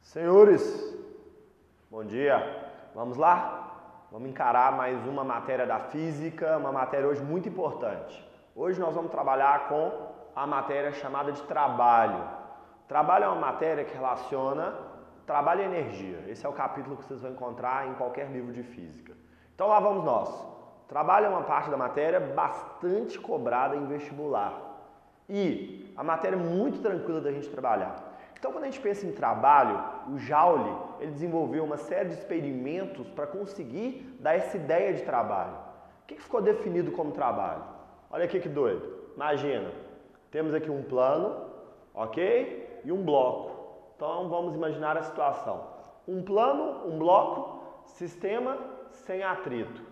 Senhores, bom dia. Vamos lá? Vamos encarar mais uma matéria da física, uma matéria hoje muito importante. Hoje nós vamos trabalhar com a matéria chamada de trabalho. Trabalho é uma matéria que relaciona trabalho e energia. Esse é o capítulo que vocês vão encontrar em qualquer livro de física. Então lá vamos nós. Trabalho é uma parte da matéria bastante cobrada em vestibular. E a matéria é muito tranquila da gente trabalhar. Então, quando a gente pensa em trabalho, o Joule ele desenvolveu uma série de experimentos para conseguir dar essa ideia de trabalho. O que ficou definido como trabalho? Olha aqui que doido. Imagina, temos aqui um plano, ok? E um bloco. Então, vamos imaginar a situação. Um plano, um bloco, sistema sem atrito.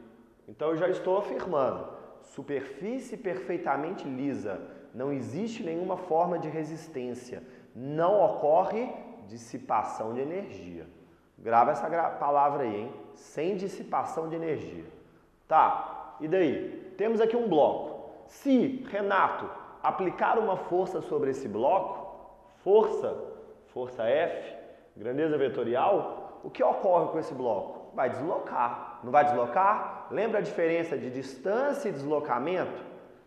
Então, eu já estou afirmando, superfície perfeitamente lisa, não existe nenhuma forma de resistência. Não ocorre dissipação de energia. Grava essa palavra aí, hein? Sem dissipação de energia. Tá, e daí? Temos aqui um bloco. Se, Renato, aplicar uma força sobre esse bloco, força F, grandeza vetorial, o que ocorre com esse bloco? Vai deslocar. Não vai deslocar? Lembra a diferença de distância e deslocamento?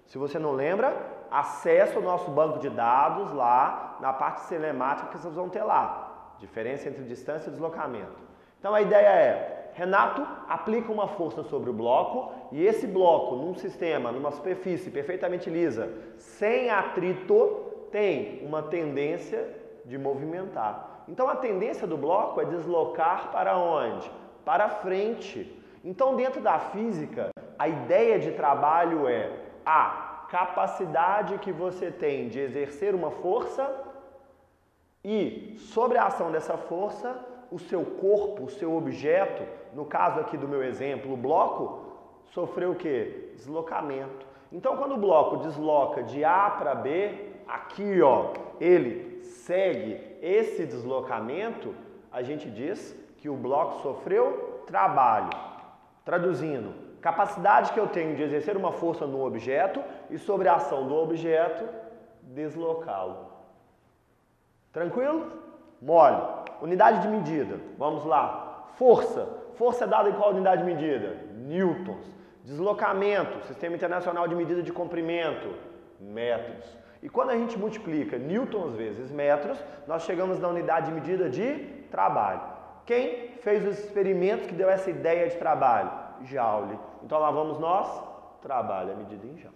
Se você não lembra, acesse o nosso banco de dados lá na parte cinemática que vocês vão ter lá. Diferença entre distância e deslocamento. Então a ideia é, Renato aplica uma força sobre o bloco e esse bloco num sistema, numa superfície perfeitamente lisa, sem atrito, tem uma tendência de movimentar. Então a tendência do bloco é deslocar para onde? Para frente. Então dentro da física, a ideia de trabalho é a capacidade que você tem de exercer uma força e, sobre a ação dessa força, o seu corpo, o seu objeto, no caso aqui do meu exemplo, o bloco, sofreu o quê? Deslocamento. Então, quando o bloco desloca de A para B, aqui, ó, ele segue esse deslocamento, a gente diz que o bloco sofreu trabalho. Traduzindo, capacidade que eu tenho de exercer uma força no objeto e sobre a ação do objeto, deslocá-lo. Tranquilo? Mole. Unidade de medida. Vamos lá. Força. Força é dada em qual unidade de medida? Newtons. Deslocamento. Sistema Internacional de Medida de Comprimento. Metros. E quando a gente multiplica newtons vezes metros, nós chegamos na unidade de medida de trabalho. Quem fez os experimentos que deu essa ideia de trabalho? Joule. Então lá vamos nós, trabalho é medida em Joule.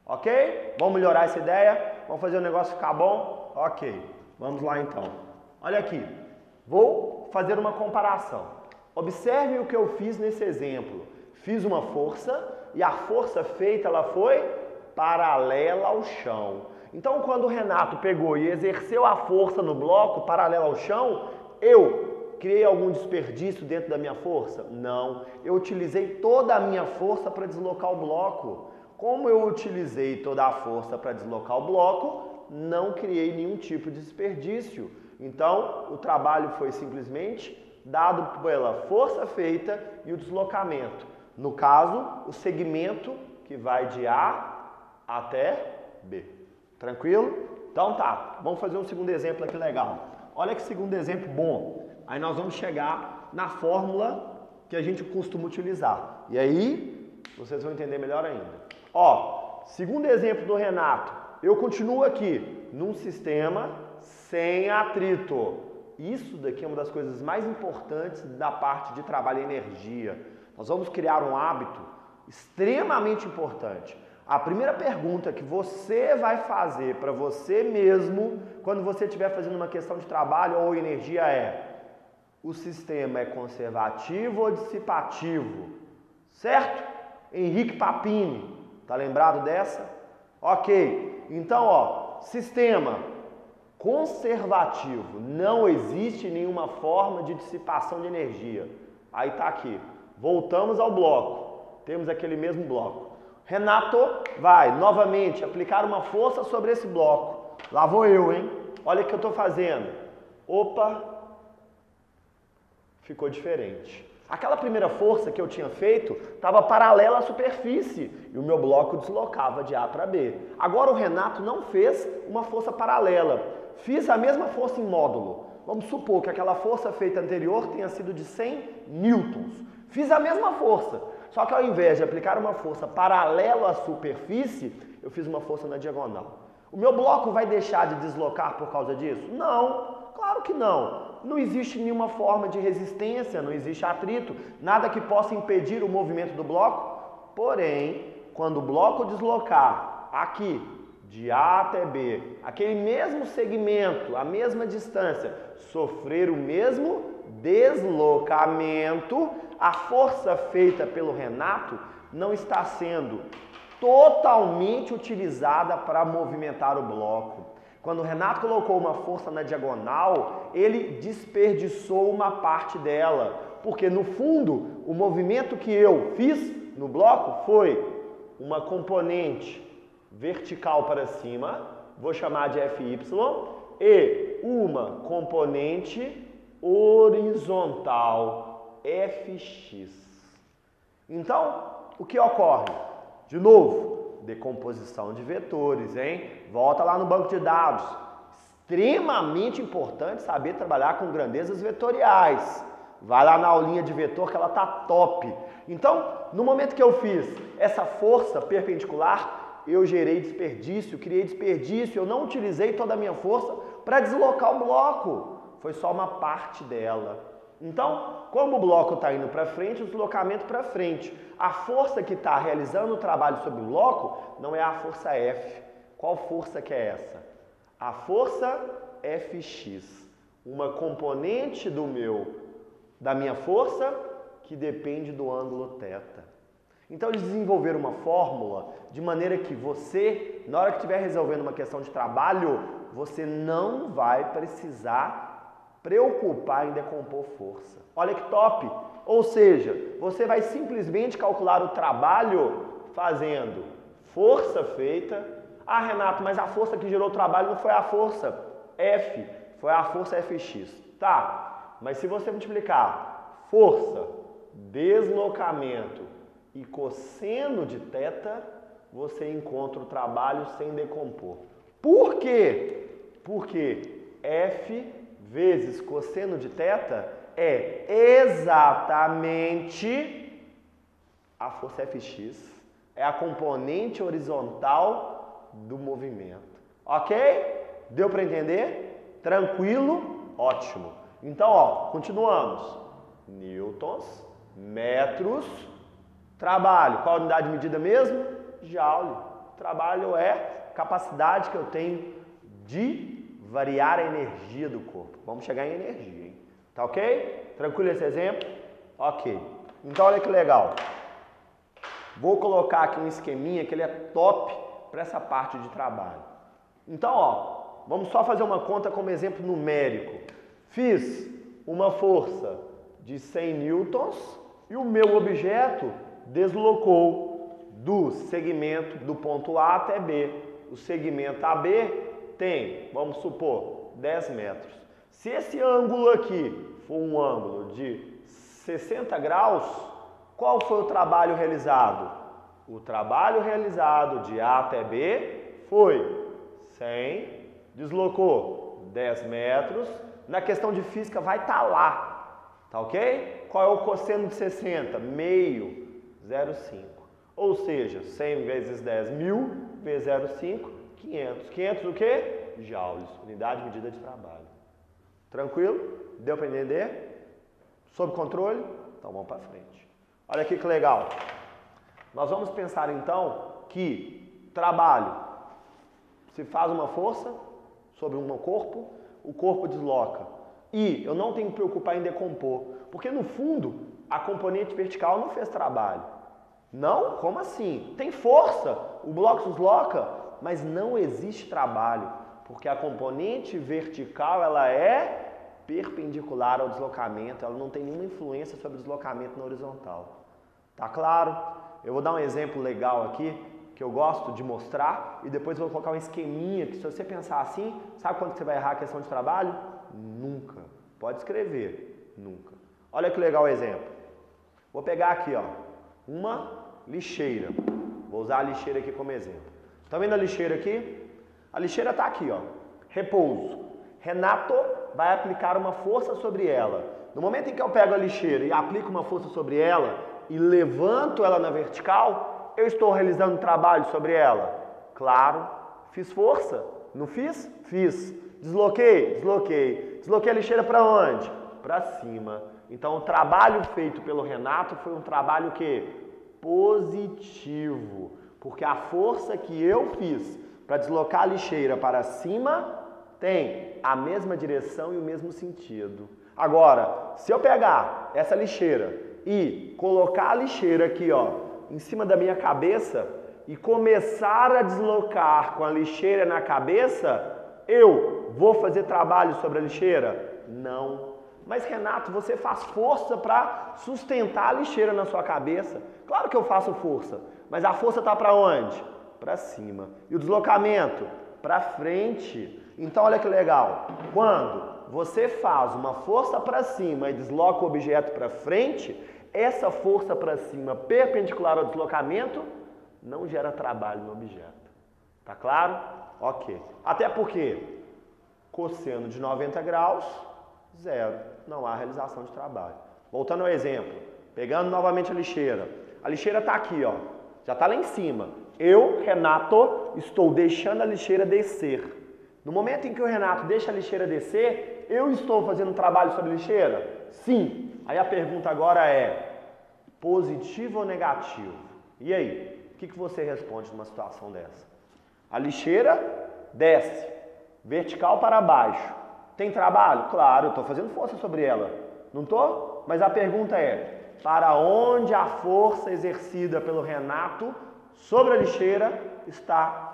Ok? Vamos melhorar essa ideia? Vamos fazer o negócio ficar bom? Ok. Vamos lá então. Olha aqui. Vou fazer uma comparação. Observe o que eu fiz nesse exemplo. Fiz uma força e a força feita ela foi paralela ao chão. Então quando o Renato pegou e exerceu a força no bloco paralela ao chão, eu criei algum desperdício dentro da minha força? Não. Eu utilizei toda a minha força para deslocar o bloco. Como eu utilizei toda a força para deslocar o bloco, não criei nenhum tipo de desperdício. Então, o trabalho foi simplesmente dado pela força feita e o deslocamento. No caso, o segmento que vai de A até B. Tranquilo? Então tá, vamos fazer um segundo exemplo aqui legal. Olha que segundo exemplo bom. Aí nós vamos chegar na fórmula que a gente costuma utilizar. E aí, vocês vão entender melhor ainda. Ó, segundo exemplo do Renato, eu continuo aqui num sistema sem atrito. Isso daqui é uma das coisas mais importantes da parte de trabalho e energia. Nós vamos criar um hábito extremamente importante. A primeira pergunta que você vai fazer para você mesmo, quando você estiver fazendo uma questão de trabalho ou energia é: o sistema é conservativo ou dissipativo? Certo? Henrique Papini, tá lembrado dessa? Ok, então ó, sistema conservativo, não existe nenhuma forma de dissipação de energia. Aí tá aqui, voltamos ao bloco, temos aquele mesmo bloco. Renato vai novamente aplicar uma força sobre esse bloco. Lá vou eu, hein? Olha o que eu estou fazendo. Opa! Ficou diferente. Aquela primeira força que eu tinha feito estava paralela à superfície e o meu bloco deslocava de A para B. Agora o Renato não fez uma força paralela. Fiz a mesma força em módulo. vamos supor que aquela força feita anterior tenha sido de 100 newtons. Fiz a mesma força, só que ao invés de aplicar uma força paralela à superfície, eu fiz uma força na diagonal. O meu bloco vai deixar de deslocar por causa disso? Não, claro que não. Não existe nenhuma forma de resistência, não existe atrito, nada que possa impedir o movimento do bloco. Porém, quando o bloco deslocar aqui, de A até B, aquele mesmo segmento, a mesma distância, sofrer o mesmo deslocamento, a força feita pelo Renato não está sendo totalmente utilizada para movimentar o bloco. Quando o Renato colocou uma força na diagonal, ele desperdiçou uma parte dela, porque no fundo, o movimento que eu fiz no bloco foi uma componente vertical para cima, vou chamar de FY, e uma componente horizontal, FX. Então, o que ocorre? De novo, decomposição de vetores, hein? Volta lá no banco de dados. Extremamente importante saber trabalhar com grandezas vetoriais. Vai lá na aulinha de vetor que ela tá top. Então, no momento que eu fiz essa força perpendicular, eu gerei desperdício, criei desperdício, eu não utilizei toda a minha força para deslocar o bloco. Foi só uma parte dela. Então, como o bloco está indo para frente, o deslocamento para frente. A força que está realizando o trabalho sobre o bloco não é a força F. Qual força que é essa? A força Fx. Uma componente da minha força que depende do ângulo θ. Então eles desenvolveram uma fórmula de maneira que você, na hora que estiver resolvendo uma questão de trabalho, você não vai precisar preocupar em decompor força. Olha que top! Ou seja, você vai simplesmente calcular o trabalho fazendo força feita. Ah, Renato, mas a força que gerou o trabalho não foi a força F, foi a força Fx. Tá, mas se você multiplicar força, deslocamento e cosseno de θ, você encontra o trabalho sem decompor. Por quê? Porque F vezes cosseno de θ é exatamente a força Fx, é a componente horizontal do movimento. Ok? Deu para entender? Tranquilo? Ótimo. Então, ó, continuamos. Newtons, metros, trabalho. Qual a unidade de medida mesmo? Joule. Trabalho é capacidade que eu tenho de variar a energia do corpo. Vamos chegar em energia, hein? Tá ok? Tranquilo esse exemplo? Ok. Então, olha que legal. Vou colocar aqui um esqueminha que ele é top para essa parte de trabalho. Então, ó, vamos só fazer uma conta como exemplo numérico. Fiz uma força de 100 newtons e o meu objeto deslocou do segmento do ponto A até B. O segmento AB tem, vamos supor, 10 metros. Se esse ângulo aqui for um ângulo de 60 graus, qual foi o trabalho realizado? O trabalho realizado de A até B foi 100, deslocou 10 metros. Na questão de física vai estar lá, tá ok? Qual é o cosseno de 60? Meio, 0,5. Ou seja, 100 vezes 10, 1000 vezes 0,5, 500. 500 o quê? Joules, unidade de medida de trabalho. Tranquilo? Deu para entender? Sob controle? Então vamos para frente. Olha aqui que legal. Nós vamos pensar então que trabalho, se faz uma força sobre um corpo, o corpo desloca. E eu não tenho que me preocupar em decompor, porque no fundo a componente vertical não fez trabalho. Não? Como assim? Tem força, o bloco desloca, mas não existe trabalho, porque a componente vertical ela é perpendicular ao deslocamento, ela não tem nenhuma influência sobre o deslocamento na horizontal. Tá claro? Eu vou dar um exemplo legal aqui, que eu gosto de mostrar, e depois eu vou colocar um esqueminha, que se você pensar assim, sabe quando você vai errar a questão de trabalho? Nunca. Pode escrever, nunca. Olha que legal o exemplo. Vou pegar aqui, ó, uma lixeira. Vou usar a lixeira aqui como exemplo. Tá vendo a lixeira aqui? A lixeira tá aqui, ó, repouso. Renato vai aplicar uma força sobre ela. No momento em que eu pego a lixeira e aplico uma força sobre ela e levanto ela na vertical, eu estou realizando um trabalho sobre ela. Claro, fiz força. Não fiz? Fiz. Desloquei? Desloquei. Desloquei a lixeira para onde? Para cima. Então o trabalho feito pelo Renato foi um trabalho que? Positivo. Porque a força que eu fiz para deslocar a lixeira para cima tem a mesma direção e o mesmo sentido. Agora, se eu pegar essa lixeira e colocar a lixeira aqui, ó, em cima da minha cabeça e começar a deslocar com a lixeira na cabeça, eu vou fazer trabalho sobre a lixeira? Não. Mas Renato, você faz força para sustentar a lixeira na sua cabeça. Claro que eu faço força, mas a força está para onde? Para cima. E o deslocamento? Para frente. Então olha que legal. Quando você faz uma força para cima e desloca o objeto para frente, essa força para cima perpendicular ao deslocamento não gera trabalho no objeto. Tá claro? Ok. Até porque cosseno de 90 graus, zero. Não há realização de trabalho. Voltando ao exemplo, pegando novamente a lixeira. A lixeira está aqui, ó. Já está lá em cima. Eu, Renato, estou deixando a lixeira descer. No momento em que o Renato deixa a lixeira descer, eu estou fazendo um trabalho sobre a lixeira? Sim. Aí a pergunta agora é, positivo ou negativo? E aí, o que você responde numa situação dessa? A lixeira desce, vertical para baixo. Tem trabalho? Claro, eu estou fazendo força sobre ela. Não estou? Mas a pergunta é, para onde a força exercida pelo Renato sobre a lixeira está?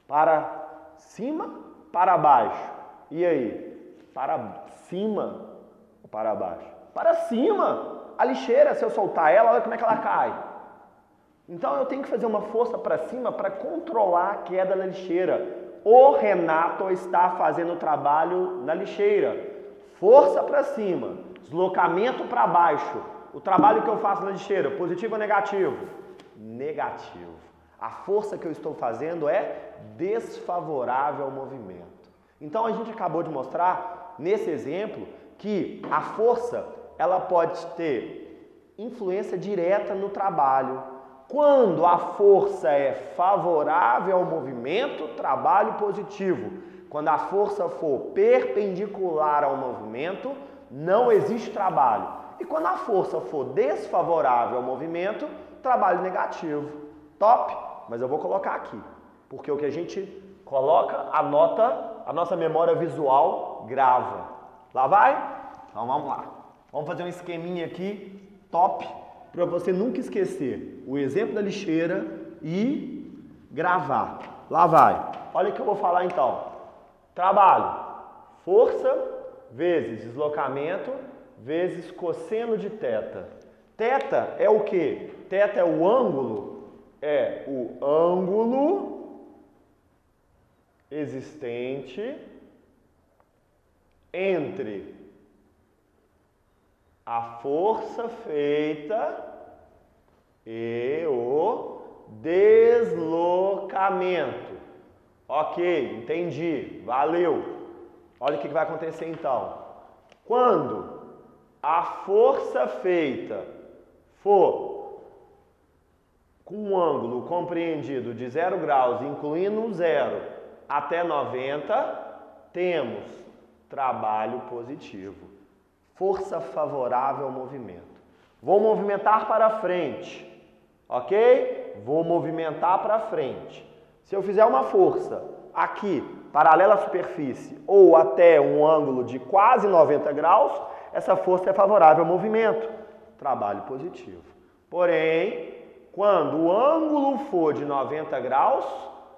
Para cima, para baixo. E aí? Para cima ou para baixo? Para cima. A lixeira, se eu soltar ela, olha como é que ela cai. Então eu tenho que fazer uma força para cima para controlar a queda da lixeira. O Renato está fazendo o trabalho na lixeira. Força para cima, deslocamento para baixo. O trabalho que eu faço na lixeira, positivo ou negativo? Negativo. A força que eu estou fazendo é desfavorável ao movimento. Então a gente acabou de mostrar nesse exemplo que a força ela pode ter influência direta no trabalho. Quando a força é favorável ao movimento, trabalho positivo. Quando a força for perpendicular ao movimento, não existe trabalho. E quando a força for desfavorável ao movimento, trabalho negativo. Top? Mas eu vou colocar aqui, porque o que a gente coloca, anota, a nossa memória visual grava. Lá vai? Então vamos lá. Vamos fazer um esqueminha aqui, top, para você nunca esquecer o exemplo da lixeira e gravar. Lá vai. Olha o que eu vou falar então. Trabalho, força vezes deslocamento vezes cosseno de θ. Θ é o quê? Θ é o ângulo existente entre a força feita e o deslocamento. Ok, entendi, valeu. Olha o que vai acontecer então. Quando a força feita for com um ângulo compreendido de 0 graus, incluindo um 0 até 90, temos trabalho positivo. Força favorável ao movimento. Vou movimentar para frente, ok? Vou movimentar para frente. Se eu fizer uma força aqui, paralela à superfície, ou até um ângulo de quase 90 graus, essa força é favorável ao movimento. Trabalho positivo. Porém, quando o ângulo for de 90 graus,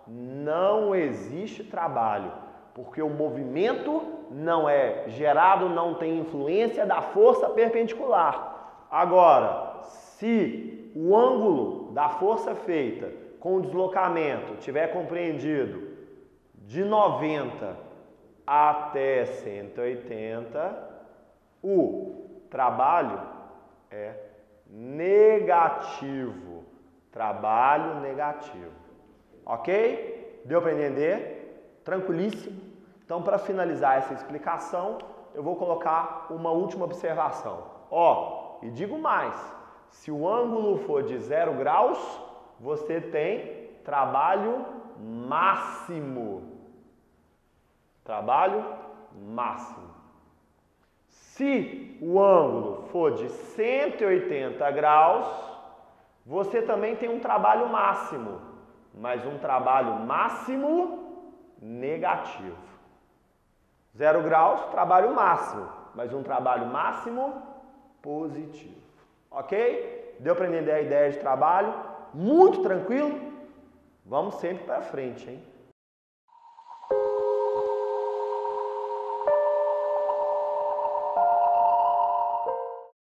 não existe trabalho, porque o movimento não é gerado, não tem influência da força perpendicular. Agora, se o ângulo da força feita com o deslocamento tiver compreendido de 90 até 180, o trabalho é negativo. Trabalho negativo. Ok? Deu para entender? Tranquilíssimo. Então, para finalizar essa explicação, eu vou colocar uma última observação. Ó, e digo mais, se o ângulo for de 0 graus, você tem trabalho máximo. Trabalho máximo. Se o ângulo for de 180 graus, você também tem um trabalho máximo, mas um trabalho máximo negativo. 0 graus, trabalho máximo, mas um trabalho máximo positivo. Ok? Deu para entender a ideia de trabalho? Muito tranquilo? Vamos sempre para frente, hein?